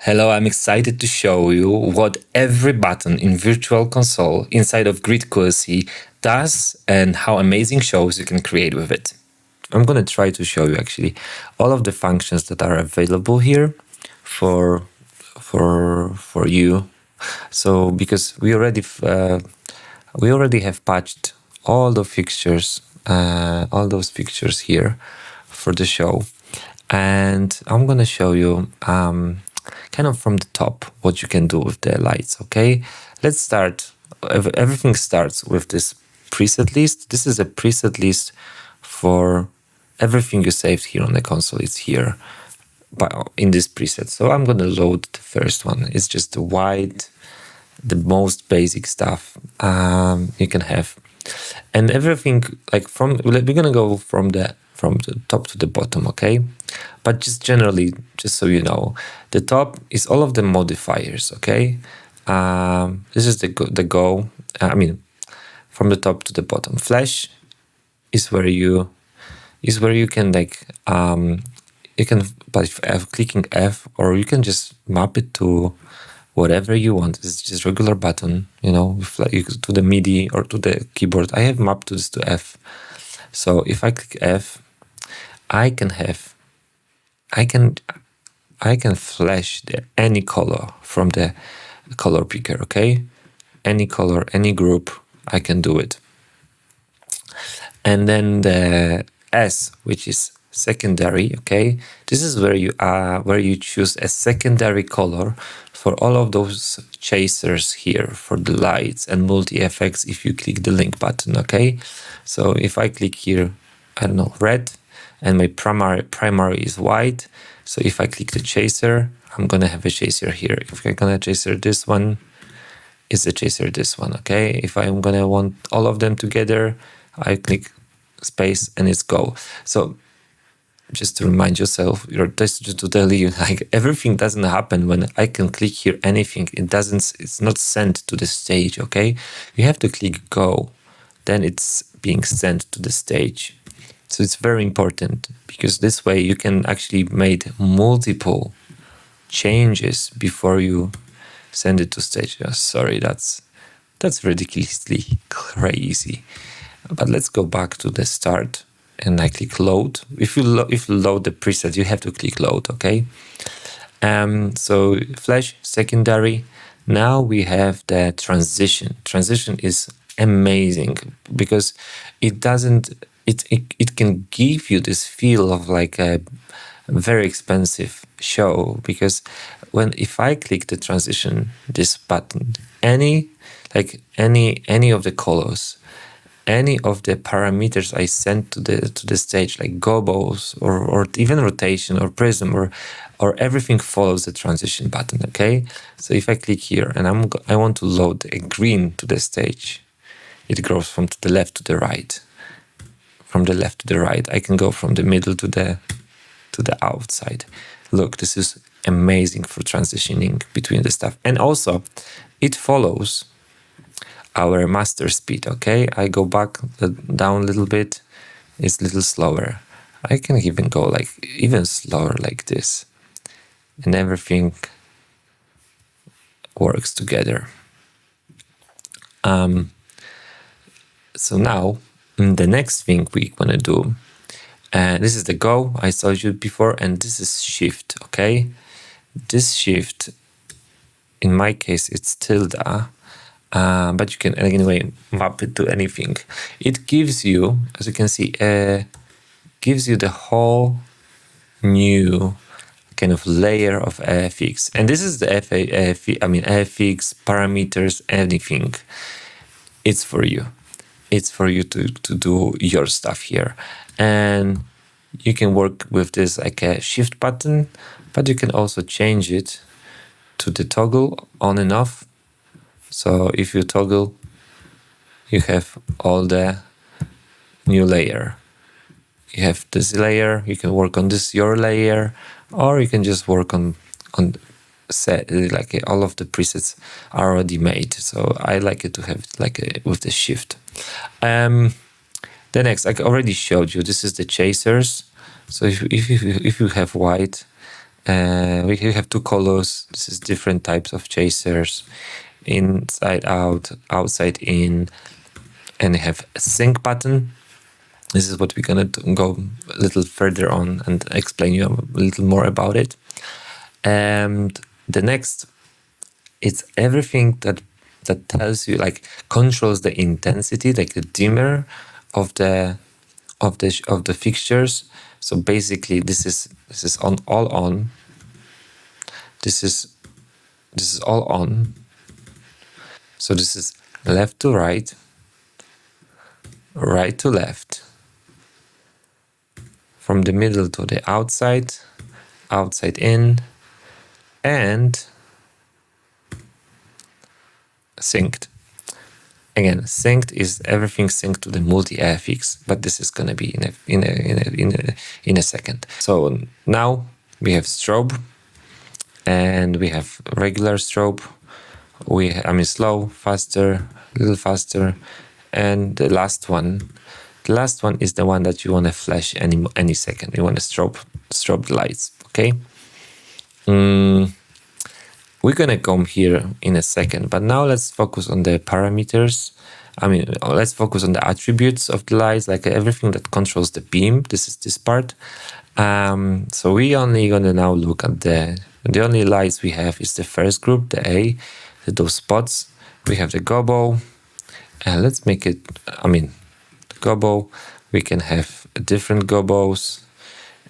Hello, I'm excited to show you what every button in Virtual Console inside of Grid QLC does and how amazing shows you can create with it. I'm going to try to show you actually all of the functions that are available here for you. So because we already have patched all the fixtures, all those fixtures here for the show, and I'm going to show you kind of from the top what you can do with the lights. Okay, let's start. Everything starts with this preset list. This is a preset list for everything you saved here on the console. It's here in this preset. So I'm going to load the first one. It's just the white, the most basic stuff you can have, and everything like we're gonna go from the top to the bottom, okay? But just generally, just so you know, the top is all of the modifiers, okay? This is the go. I mean, from the top to the bottom. Flash is where you can like you can by clicking F, or you can just map it to whatever you want. It's just regular button, you know, to the MIDI or to the keyboard. I have mapped this to F. So if I click F, I can flash any color from the color picker, okay? Any color, any group, I can do it. And then the S, which is secondary, okay? This is where you choose a secondary color for all of those chasers here, for the lights and multi-effects if you click the link button, okay? So if I click here, I don't know, red, and my primary is white, so if I click the chaser, I'm gonna have a chaser here. If I'm gonna chaser this one, is a chaser this one, okay? If I'm gonna want all of them together, I click space and it's go. So just to remind yourself, just to tell you, like, everything doesn't happen when I can click here anything. It's not sent to the stage, okay? You have to click go, then it's being sent to the stage. So it's very important, because this way you can actually make multiple changes before you send it to stage. Oh, sorry, that's ridiculously crazy. But let's go back to the start. And I click load. If you load the preset, you have to click load, okay? So flash, secondary. Now we have the transition. Transition is amazing because it can give you this feel of like a very expensive show, because if I click the transition, this button, any of the colors, any of the parameters I send to the stage, like gobos or even rotation or prism or everything follows the transition button, okay? So if I click here and I want to load a green to the stage, it goes from the left to the right. From the left to the right, I can go from the middle to the outside. Look, this is amazing for transitioning between the stuff, and also it follows our master speed, okay? I go back down a little bit, it's a little slower. I can even go like even slower like this, and everything works together. So now the next thing we're gonna do, this is the go I told you before, and this is shift, okay? This shift, in my case, it's tilde. But you can anyway map it to anything. It gives you, as you can see, gives you the whole new kind of layer of FX. And this is the FX, parameters, anything. It's for you. It's for you to do your stuff here. And you can work with this like a shift button, but you can also change it to the toggle on and off. So if you toggle, you have all the new layer. You have this layer, you can work on this, your layer, or you can just work on set, like all of the presets are already made. So I like it to have like with the shift. The next, I already showed you, this is the chasers. So if you have white, We have two colors. This is different types of chasers, inside out, outside in, and we have a sync button. This is what we're gonna go a little further on and explain you a little more about it. And the next, it's everything that tells you, like, controls the intensity, like the dimmer of the fixtures. So basically, this is on all on. This is all on. So this is left to right, right to left, from the middle to the outside, outside in, and synced. Again, synced is everything synced to the multi-FX, but this is gonna be in a second. So now we have strobe, and we have regular strobe. Slow, faster, a little faster, and the last one is the one that you want to flash any second. You want to strobe the lights. Okay. We're gonna come here in a second, but now let's focus on the parameters. Let's focus on the attributes of the lights, like everything that controls the beam. This is this part. So we only gonna now look at the only lights we have is the first group, the A, those spots. We have the gobbo. Let's make it, the gobbo. We can have different gobbos.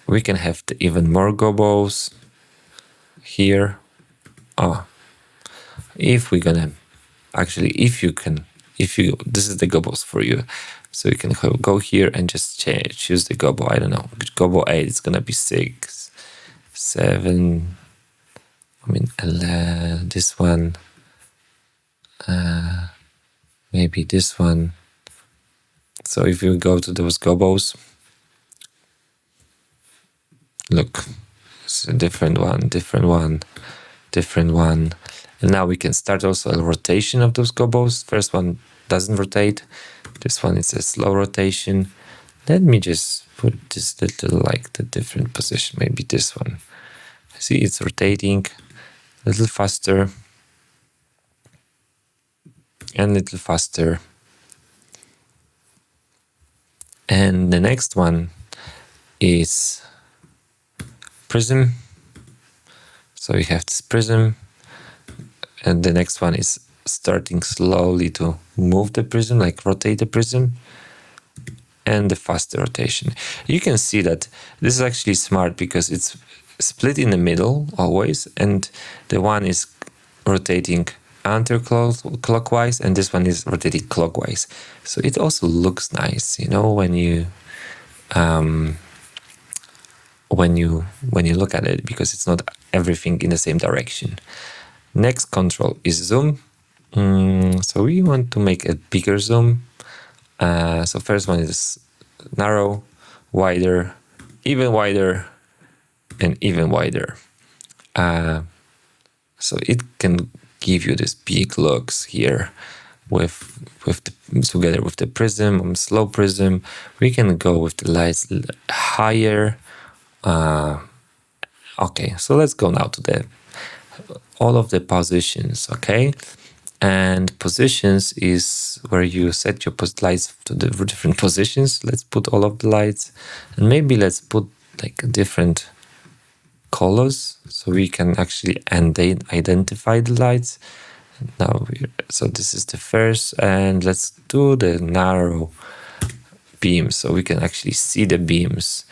We can have even more gobbos here. If we're gonna this is the gobbos for you. So you can go here and just choose the gobbo. I don't know, gobbo 8, it's gonna be 6, 7. This one, maybe this one. So if you go to those gobbos, look, it's a different one. And now we can start also a rotation of those gobbos. First one doesn't rotate. This one is a slow rotation. Let me just put this little, like, the different position. Maybe this one. See, it's rotating a little faster and a little faster. And the next one is prism. So we have this prism, and the next one is starting slowly to move the prism, like rotate the prism, and the faster rotation. You can see that this is actually smart because it's split in the middle always, and the one is rotating counterclockwise and this one is rotating clockwise. So it also looks nice, when you look at it, because it's not everything in the same direction. Next control is zoom. So we want to make a bigger zoom. So first one is narrow, wider, and even wider. So it can give you this big looks here together with the prism, slow prism. We can go with the lights higher. Okay, so let's go now to all of the positions, okay? And positions is where you set your lights to the different positions. Let's put all of the lights, and maybe let's put like different colors so we can actually identify the lights. Now, so this is the first, and let's do the narrow beam so we can actually see the beams.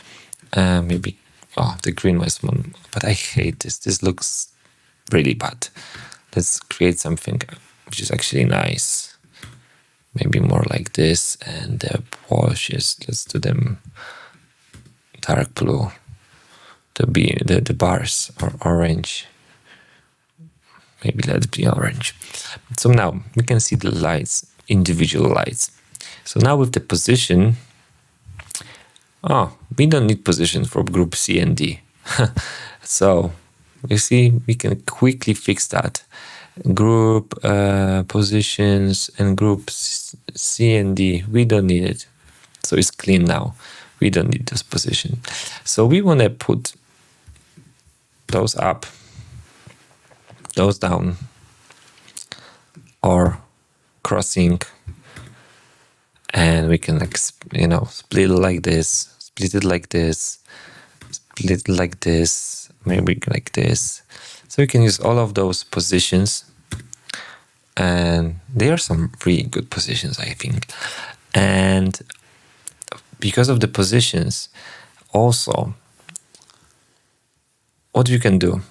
Maybe, the green was one, but I hate this. This looks really bad. Let's create something which is actually nice. Maybe more like this, and the washes, let's do them dark blue. The bars are orange. Maybe let's be orange. So now we can see the lights, individual lights. So now with the position, we don't need position for group C and D. So you see, we can quickly fix that. Group positions and group C and D, we don't need it. So it's clean now. We don't need this position. So we want to put those up, those down, or crossing, and we can, like, you know, split it like this, split it like this, split it like this, maybe like this. So we can use all of those positions, and they are some really good positions, I think. And because of the positions, also, what you can do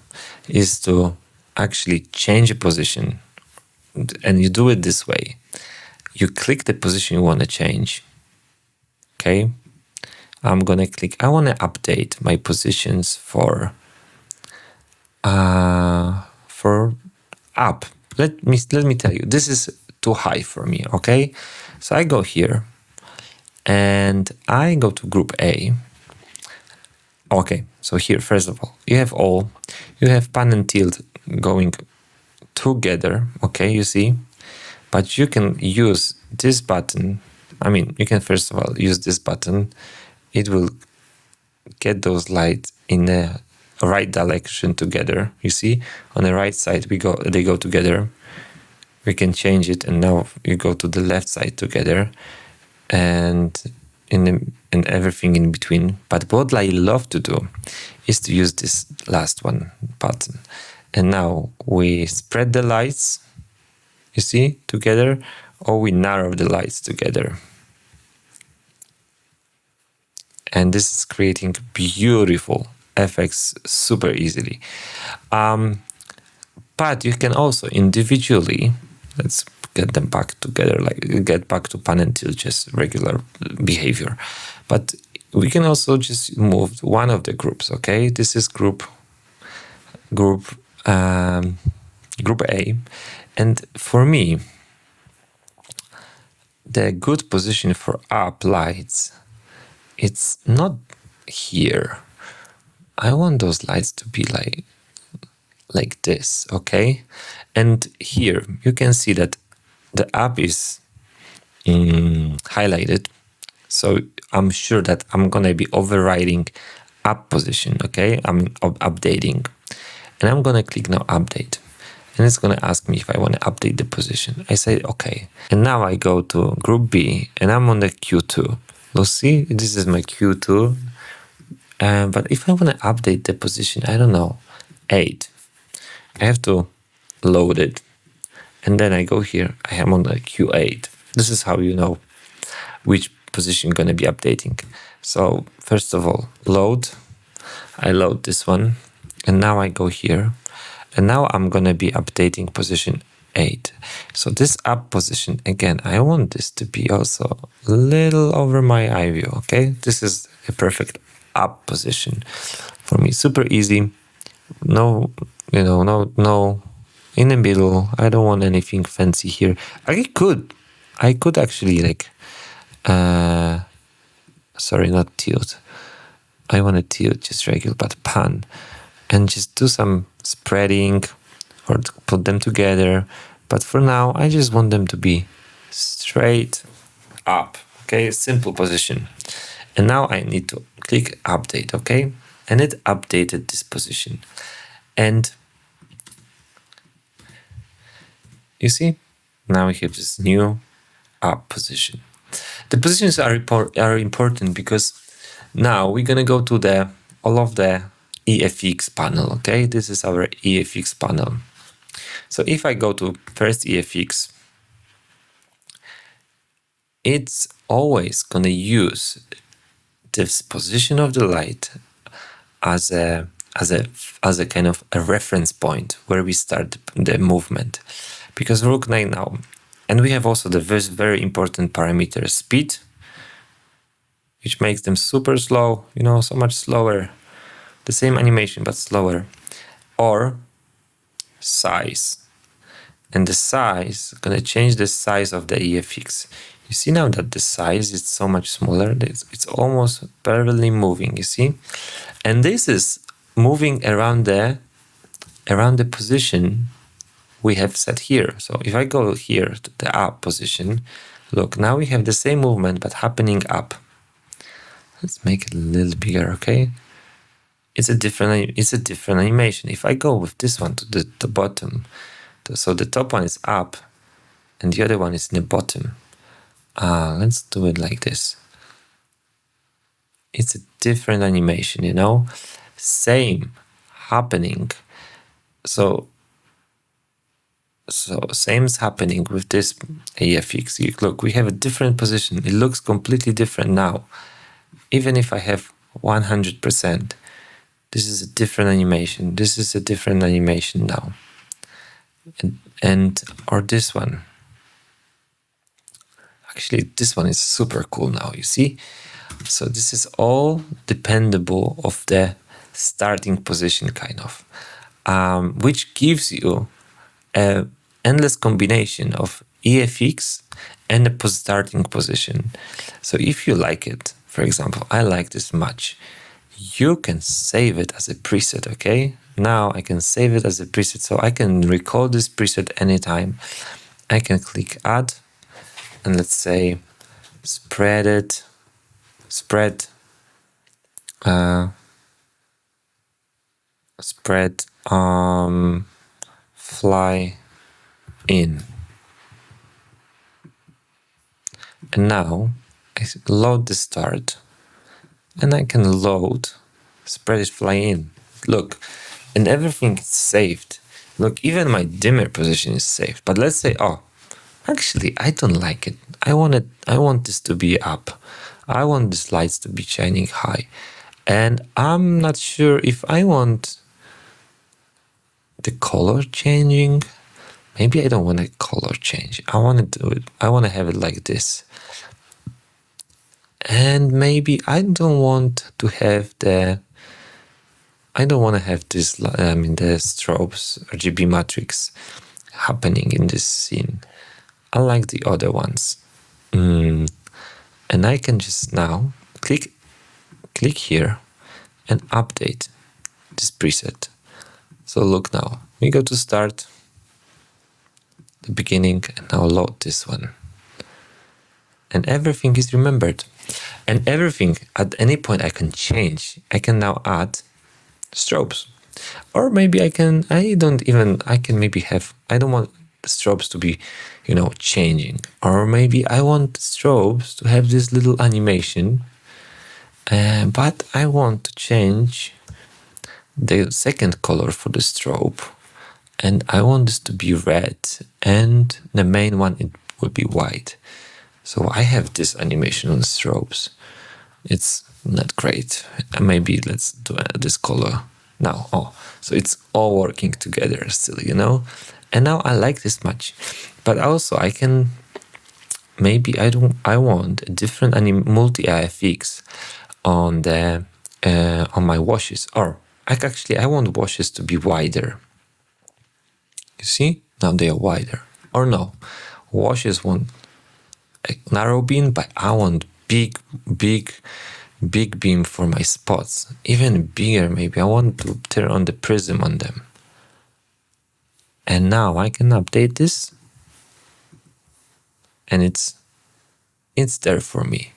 is to actually change a position, and you do it this way. You click the position you want to change. Okay, I'm gonna click, I want to update my positions for up. Let me tell you, this is too high for me. Okay, so I go here and I go to group A. Okay, so here, first of all, you have pan and tilt going together. Okay, you see, but you can use this button. I mean, you can first of all use this button. It will get those lights in the right direction together. You see, on the right side they go together. We can change it, and now you go to the left side together, and everything in between. But what I love to do is to use this last one button, and now we spread the lights, you see, together, or we narrow the lights together. And this is creating beautiful effects super easily. But you can also individually, let's get them back together, like get back to pan and tilt, just regular behavior. But we can also just move one of the groups. Okay, this is group A, and for me, the good position for up lights, it's not here. I want those lights to be like this, okay? And here you can see that the up is highlighted. So I'm sure that I'm gonna be overriding up position, okay? I'm updating. And I'm gonna click now update. And it's gonna ask me if I wanna update the position. I say okay. And now I go to group B and I'm on the Q2. You'll see, this is my Q2. But if I wanna update the position, I don't know, 8. I have to load it. And then I go here, I am on the Q8. This is how you know which position you're gonna be updating. So first of all, load. I load this one. And now I go here. And now I'm gonna be updating position 8. So this up position, again, I want this to be also a little over my eye view, okay? This is a perfect up position for me. Super easy. No, no in the middle. I don't want anything fancy here. I could actually sorry, not tilt. I want to tilt just regular, but pan, and just do some spreading or put them together. But for now, I just want them to be straight up. Okay, simple position. And now I need to click update, okay? And it updated this position. And you see, now we have this new up position. The positions are important because now we're gonna go to all of the EFX panel, okay? This is our EFX panel. So if I go to first EFX, it's always gonna use this position of the light as a kind of a reference point where we start the movement. Because look now, and we have also the very important parameter speed, which makes them super slow, so much slower. The same animation, but slower. Or size. And the size, gonna change the size of the EFX. You see now that the size is so much smaller, it's almost parallelly moving, you see? And this is moving around the position we have set here. So if I go here to the up position, look, now we have the same movement, but happening up. Let's make it a little bigger, okay? it's a different animation. If I go with this one to the bottom, so the top one is up and the other one is in the bottom. Let's do it like this. It's a different animation, you know? Same happening. So same is happening with this AFX. Look, we have a different position. It looks completely different now. Even if I have 100%, this is a different animation. This is a different animation now. Or this one. Actually, this one is super cool now, you see? So this is all dependable of the starting position, kind of, which gives you an endless combination of EFX and a starting position. So if you like it, for example, I like this much, you can save it as a preset, okay? Now I can save it as a preset, so I can recall this preset anytime. I can click add, and let's say spread fly in. And now I load the start, and I can load spread it fly in. Look, and everything is saved. Look, even my dimmer position is saved. But let's say, oh, actually, I don't like it. I want this to be up. I want the lights to be shining high. And I'm not sure if I want the color changing. Maybe I don't want a color change. I want to do it. I want to have it like this. And maybe I don't want to have the. I don't want to have this. The strobes RGB matrix happening in this scene. I like the other ones. And I can just now click here and update this preset. So look now, we go to start, the beginning, and now load this one. And everything is remembered. And everything, at any point I can change. I can now add strobes. Or maybe I don't want the strobes to be, changing. Or maybe I want the strobes to have this little animation, but I want to change the second color for the strobe, and I want this to be red, and the main one, it will be white. So I have this animation on strobes. It's not great. Maybe let's do this color now. Oh, so it's all working together still, And now I like this much. But also I can, maybe I want a different multi-IFX on on my washes. Or I want washes to be wider. You see? Now they are wider. Or no, washes want a narrow beam, but I want big beam for my spots. Even bigger, maybe. I want to turn on the prism on them. And now I can update this, and it's there for me.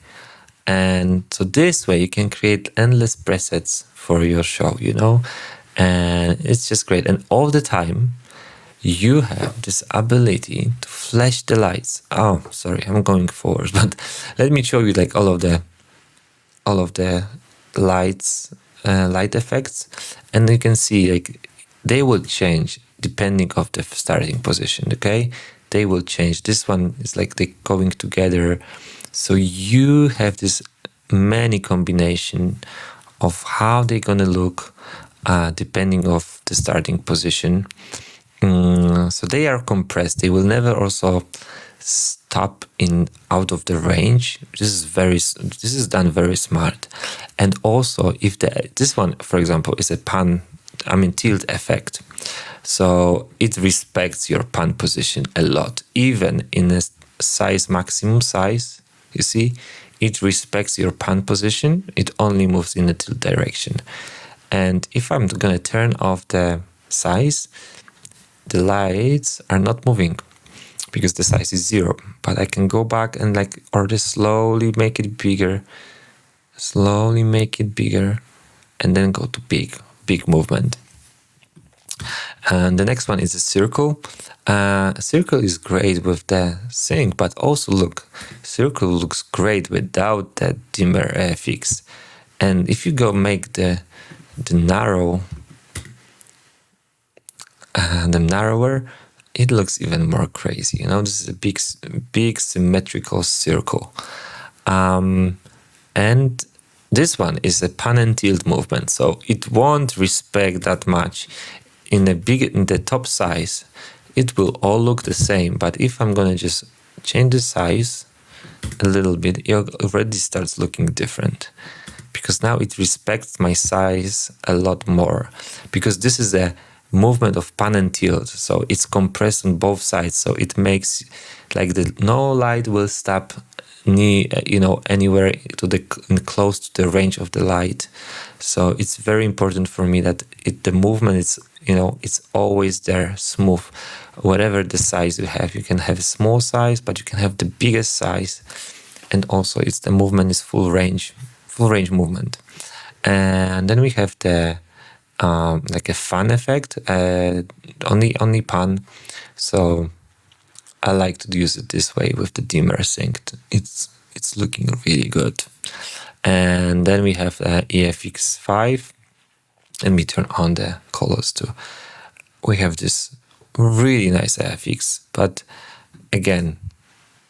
And so this way you can create endless presets for your show, and it's just great. And all the time you have this ability to flash the lights. Oh, sorry, I'm going forward, but let me show you like all of the lights, light effects, and you can see like they will change depending of the starting position. Okay, they will change. This one is like they going together, so you have this many combination of how they're gonna look depending of the starting position. So they are compressed. They will never also stop out of the range. This is done very smart. And also if this one, for example, is a tilt effect. So it respects your pan position a lot. Even in a maximum size, you see, it respects your pan position. It only moves in the tilt direction. And if I'm gonna turn off the size, the lights are not moving because the size is 0. But I can go back and just slowly make it bigger, and then go to big movement. And the next one is a circle. Circle is great with the sync, but also look, circle looks great without that dimmer fix. And if you go make the narrower, it looks even more crazy. You know, this is a big symmetrical circle. And this one is a pan and tilt movement, so it won't respect that much. In the top size, it will all look the same. But if I'm gonna just change the size a little bit, it already starts looking different, because now it respects my size a lot more, because this is a movement of pan and tilt, so it's compressed on both sides, so it makes like no light will stop anywhere close to the range of the light. So it's very important for me that the movement is it's always there, smooth, whatever the size you have. You can have a small size, but you can have the biggest size, and also the movement is full range movement. And then we have the like a fan effect, only pan. So I like to use it this way with the dimmer synced. It's looking really good. And then we have EFX5. Let me turn on the colors too. We have this really nice EFX, but again,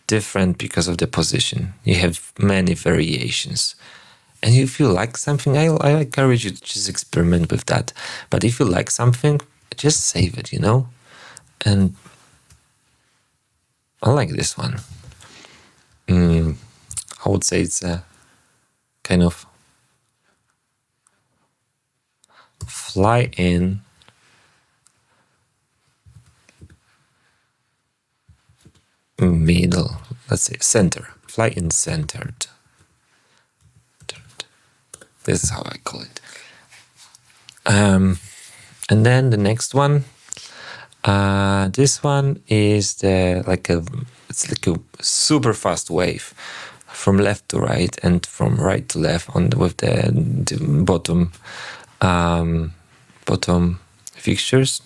different because of the position. You have many variations. And if you like something, I encourage you to just experiment with that. But if you like something, just save it, And I like this one. I would say it's a kind of fly in middle, let's say center, fly in centered. This is how I call it. And then the next one, this one is it's like a super fast wave from left to right and from right to left with the bottom fixtures.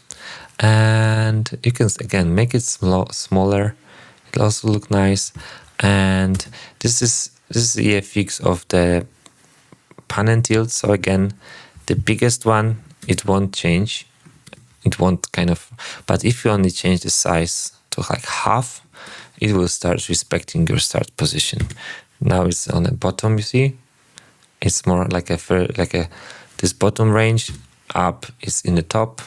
And you can again make it smaller. It'll also look nice. And this is the effects of the pan and tilt. So again, the biggest one, it won't change. It won't but if you only change the size to like half, it will start respecting your start position. Now it's on the bottom, you see? It's more like this bottom range, up is in the top,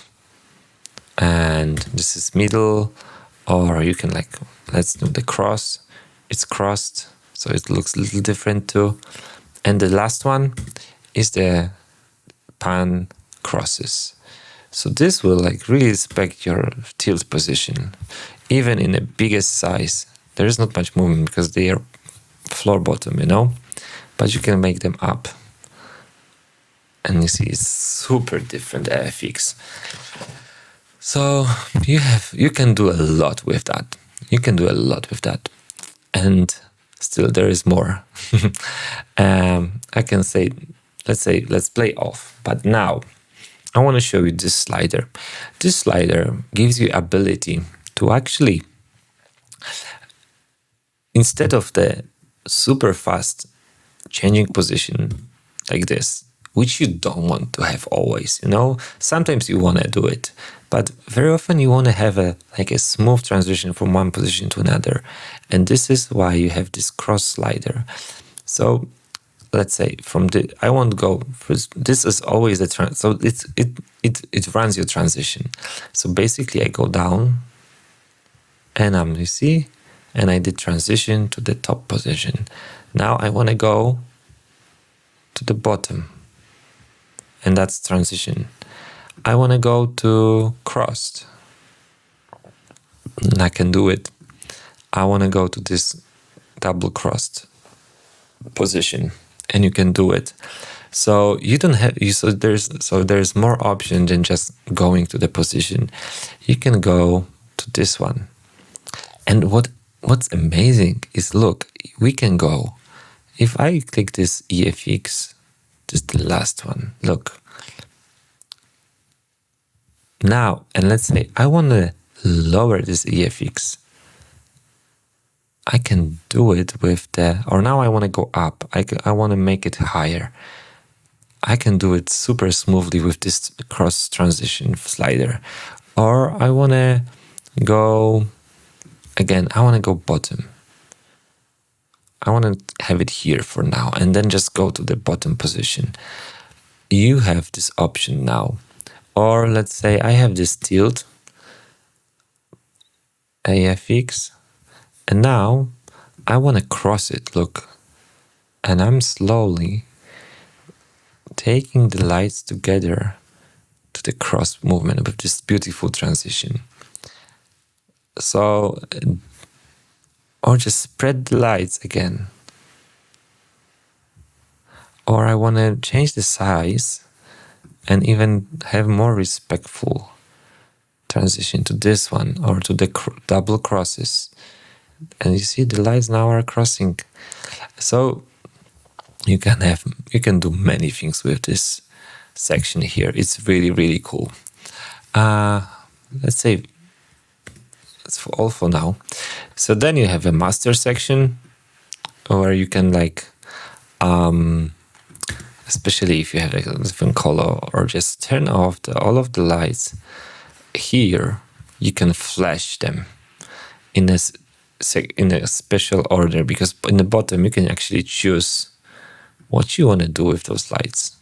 and this is middle, or you can let's do the cross. It's crossed, so it looks a little different too. And the last one is the pan crosses. So this will really respect your tilt position. Even in the biggest size, there is not much movement because they are floor bottom, but you can make them up. And you see it's super different FX. So you can do a lot with that. And still there is more. I can say, let's play off. But now I want to show you this slider. This slider gives you ability to actually, instead of the super fast changing position like this, which you don't want to have always, sometimes you want to do it, but very often you want to have a smooth transition from one position to another. And this is why you have this cross slider. So let's say I won't go first. This is always so it runs your transition. So basically I go down and you see, and I did transition to the top position. Now I want to go to the bottom, and that's transition. I want to go to crossed, and I can do it. I want to go to this double crossed position, and you can do it. So you don't have there's more option than just going to the position. You can go to this one. And what's amazing is, look, we can go, if I click this EFX, Just the last one. Look. Now, and let's say I want to lower this EFX. I can do it with the, or now I want to go up. I want to make it higher. I can do it super smoothly with this cross transition slider. Or I want to go, again, I want to go bottom. I want to have it here for now and then just go to the bottom position. You have this option now. Or let's say I have this tilt, AFX, and now I want to cross it, look. And I'm slowly taking the lights together to the cross movement with this beautiful transition. So, or just spread the lights again. Or I want to change the size and even have more respectful transition to this one or to the double crosses. And you see the lights now are crossing. So you can do many things with this section here. It's really, really cool. Let's say that's all for now. So then you have a master section where you can like especially if you have a different color, or just turn off all of the lights. Here you can flash them in a special order, because in the bottom you can actually choose what you want to do with those lights,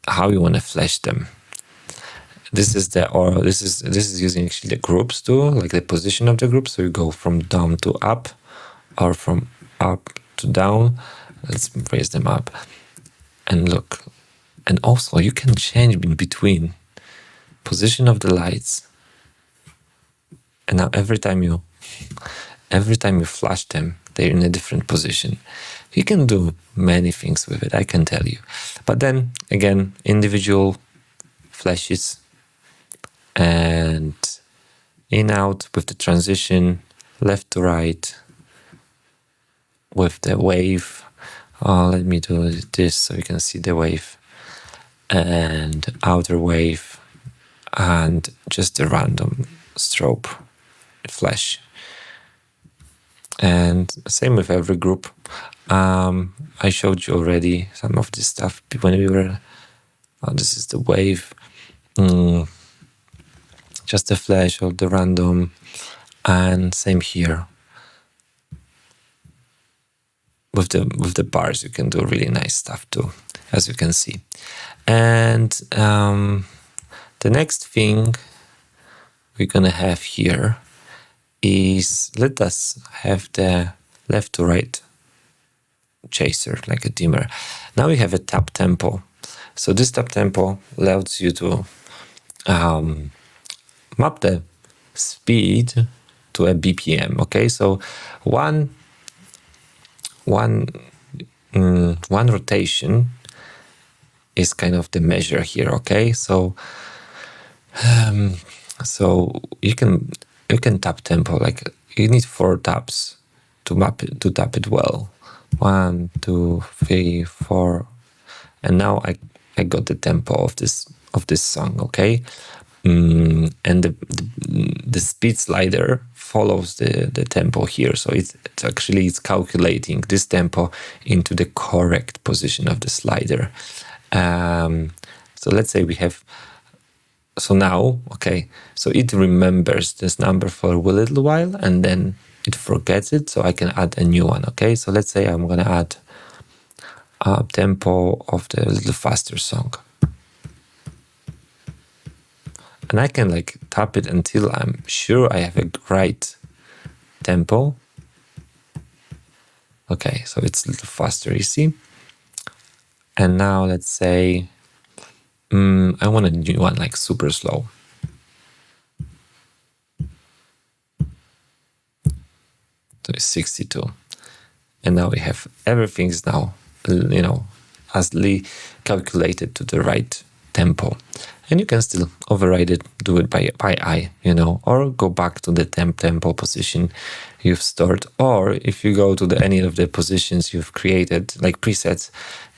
how you want to flash them. This is using actually the groups too, like the position of the group. So you go from down to up, or from up to down. Let's raise them up and look. And also you can change in between position of the lights. And now every time you flash them, they're in a different position. You can do many things with it, I can tell you. But then again, individual flashes and in out with the transition, left to right with the wave. Let me do this so you can see the wave, and outer wave, and just a random strobe flash. And same with every group. I showed you already some of this stuff when we were, this is the wave, just a flash of the random, and same here. With the bars, you can do really nice stuff too, as you can see. And the next thing we're gonna have here is, let us have the left to right chaser, like a dimmer. Now we have a tap tempo. So this tap tempo allows you to map the speed to a BPM. Okay, so one rotation is kind of the measure here. Okay, so so you can tap tempo, like you need 4 taps to tap it well. 1, 2, 3, 4, and now I got the tempo of this song. Okay, and the speed slider follows the tempo here, so it's calculating this tempo into the correct position of the slider. So let's say we have, so now, okay, so it remembers this number for a little while and then it forgets it, so I can add a new one. Okay, so let's say I'm gonna add a tempo of the little faster song, and I can like tap it until I'm sure I have a right tempo. Okay, so it's a little faster, you see. And now let's say I want a new one, like super slow. So it's 62. And now we have everything's now, as calculated to the right tempo. And you can still override it, do it by eye, you know, or go back to the tempo position you've stored. Or if you go to any of the positions you've created, like presets,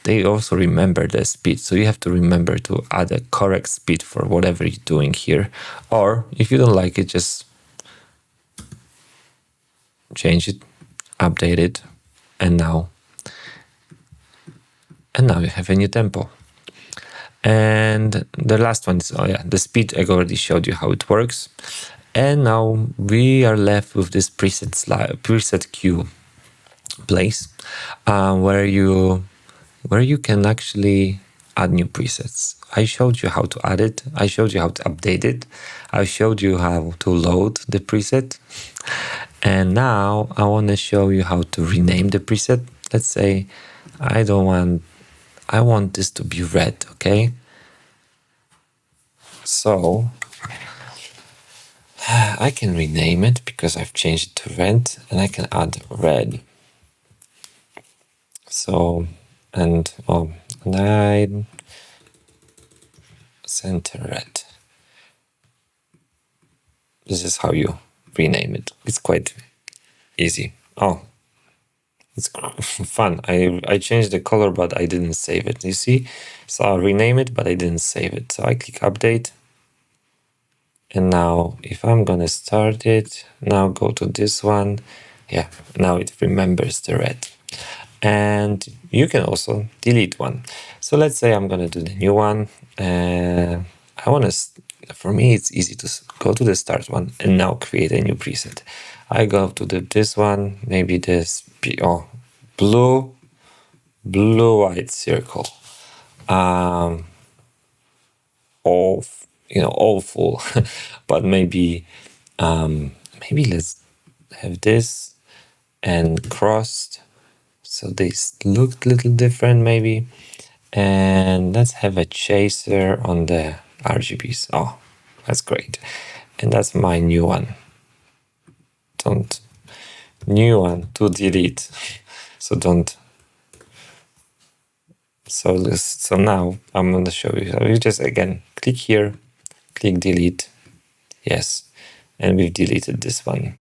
they also remember the speed. So you have to remember to add a correct speed for whatever you're doing here. Or if you don't like it, just change it, update it, and now you have a new tempo. And the last one is, the speed. I already showed you how it works. And now we are left with this preset queue place, where you can actually add new presets. I showed you how to add it. I showed you how to update it. I showed you how to load the preset. And now I want to show you how to rename the preset. Let's say I want this to be red, okay? So I can rename it because I've changed it to red, and I can add red. So, and I center red. This is how you rename it. It's quite easy. Oh, it's fun. I changed the color, but I didn't save it. You see? So I'll rename it, but I didn't save it. So I click update. And now if I'm gonna start it, now go to this one. Yeah, now it remembers the red. And you can also delete one. So let's say I'm gonna do the new one. For me, it's easy to go to the start one and now create a new preset. I go to this one, maybe this blue white circle. Awful, but maybe let's have this and crossed, so they looked a little different maybe. And let's have a chaser on the RGBs. Oh, that's great. And that's my new one. New one to delete. So don't. So now I'm going to show you. You just again click here, click delete. Yes, and we've deleted this one.